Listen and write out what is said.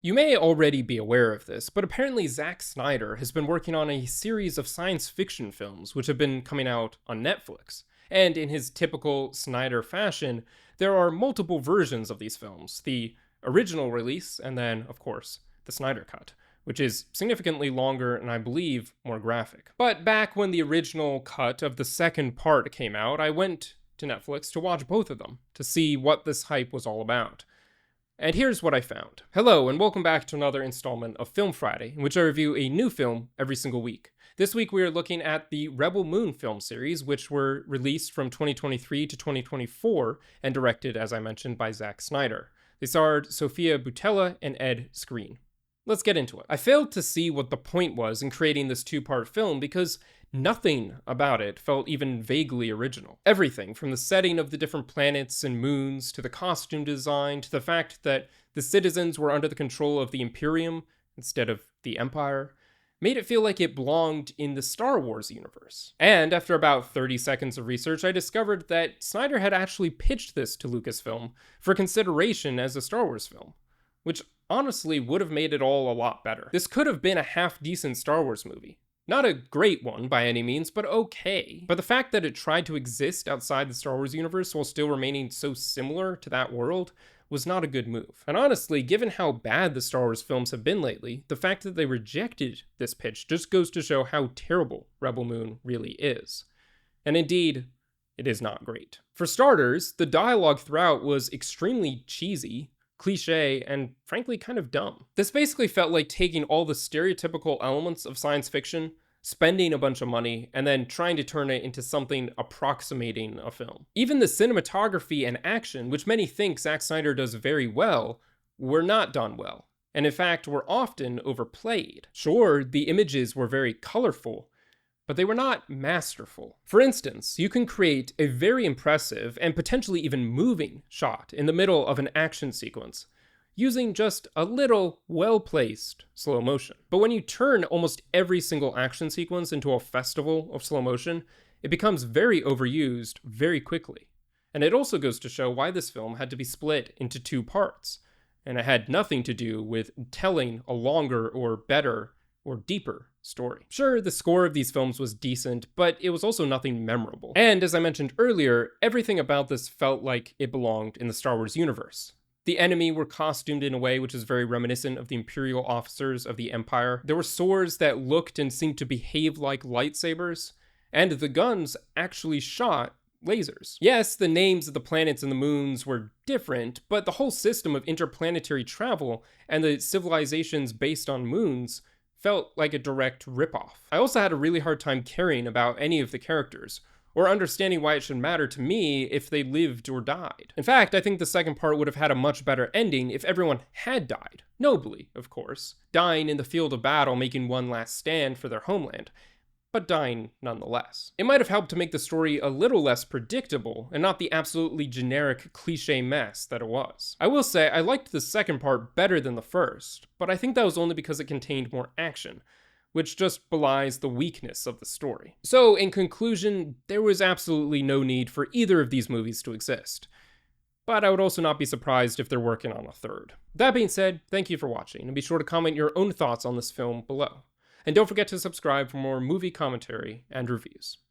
You may already be aware of this, but apparently Zack Snyder has been working on a series of science fiction films which have been coming out on Netflix. And in his typical Snyder fashion, there are multiple versions of these films. The original release, and then, of course, the Snyder Cut, which is significantly longer and I believe more graphic. But back when the original cut of the second part came out, I went to Netflix to watch both of them, to see what this hype was all about. And here's what I found. Hello, and welcome back to another installment of Film Friday, in which I review a new film every single week. This week we are looking at the Rebel Moon film series, which were released from 2023 to 2024, and directed, as I mentioned, by Zack Snyder. They starred Sofia Boutella and Ed Skrein. Let's get into it. I failed to see what the point was in creating this two-part film because nothing about it felt even vaguely original. Everything, from the setting of the different planets and moons, to the costume design, to the fact that the citizens were under the control of the Imperium instead of the Empire, made it feel like it belonged in the Star Wars universe. And after about 30 seconds of research, I discovered that Snyder had actually pitched this to Lucasfilm for consideration as a Star Wars film, which honestly would have made it all a lot better. This could have been a half-decent Star Wars movie. Not a great one by any means, but okay. But the fact that it tried to exist outside the Star Wars universe while still remaining so similar to that world was not a good move. And honestly, given how bad the Star Wars films have been lately, the fact that they rejected this pitch just goes to show how terrible Rebel Moon really is. And indeed, it is not great. For starters, the dialogue throughout was extremely cheesy, cliche, and frankly kind of dumb. This basically felt like taking all the stereotypical elements of science fiction, spending a bunch of money, and then trying to turn it into something approximating a film. Even the cinematography and action, which many think Zack Snyder does very well, were not done well, and in fact were often overplayed. Sure, the images were very colorful, but they were not masterful. For instance, you can create a very impressive and potentially even moving shot in the middle of an action sequence using just a little well-placed slow motion. But when you turn almost every single action sequence into a festival of slow motion, it becomes very overused very quickly. And it also goes to show why this film had to be split into two parts, and it had nothing to do with telling a longer or better or deeper story. Sure, the score of these films was decent, but it was also nothing memorable. And as I mentioned earlier, everything about this felt like it belonged in the Star Wars universe. The enemy were costumed in a way which is very reminiscent of the Imperial officers of the Empire. There were swords that looked and seemed to behave like lightsabers, and the guns actually shot lasers. Yes, the names of the planets and the moons were different, but the whole system of interplanetary travel and the civilizations based on moons felt like a direct ripoff. I also had a really hard time caring about any of the characters, or understanding why it should matter to me if they lived or died. In fact, I think the second part would have had a much better ending if everyone had died. Nobly, of course, dying in the field of battle, making one last stand for their homeland, but dying nonetheless. It might have helped to make the story a little less predictable, and not the absolutely generic cliche mess that it was. I will say, I liked the second part better than the first, but I think that was only because it contained more action, which just belies the weakness of the story. So, in conclusion, there was absolutely no need for either of these movies to exist. But I would also not be surprised if they're working on a third. That being said, thank you for watching, and be sure to comment your own thoughts on this film below. And don't forget to subscribe for more movie commentary and reviews.